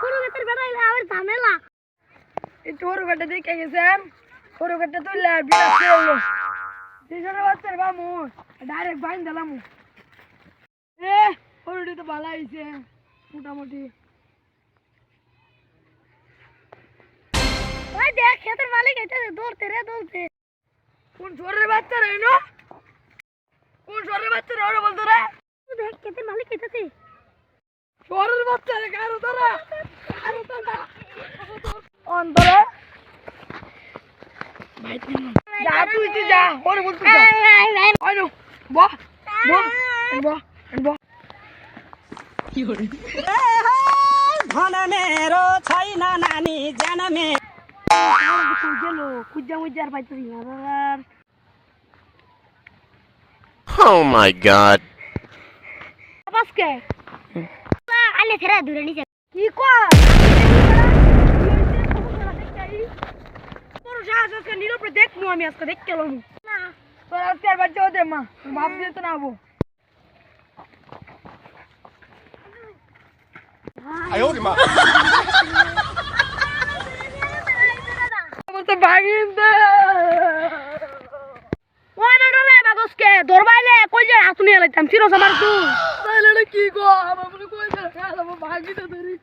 পুরো ভেতর বেড়াইলে আবার ঝামেলা এই তোর গাটা দেখে গেছেন তোর গাটা তো বিরাট হলো দুজনের বাচ্চার বামু ডাইরেক্ট বাইন দিলাম এ ওরটি তো ভালো হয়েছে মোটামুটি ওই দেখ ক্ষেতের মালিক আইতাছে দৌড়তে কোন ছোরের বাচ্চা রে না কোন ছোরের বাচ্চা রে ওরে বলতো রে দেখ ক্ষেতের মালিক আইতাছে ছোরের বাচ্চা রে কারো তোরা অন্তরে যা তুই যা ওরে বলতো যা ওই নো বাহ বাহ বাহ বাহ কি হরে ধনমেরো छैन नानी जनमे গেল কুজ্জা মুজ্জার পাইতেছি আর Oh my god. আজকে আলে ফেরা দূরে নিছে কি কর তোর সাহস আজকে নীরবে দেখবো আমি আজকে দেখ গেলাম না তোর আজকে আর বাচ্চা হতে মা বাপ দিয়ে তো না হবো আমার তো ভাগিন দে ওই না ডলে বাগসকে দরবাইলে কই যে হাত নিয়ে লাইতাম চিরস আমার তুই তাহলে কি গো আমার মনে কই যা আমার ভাগিটা ধরি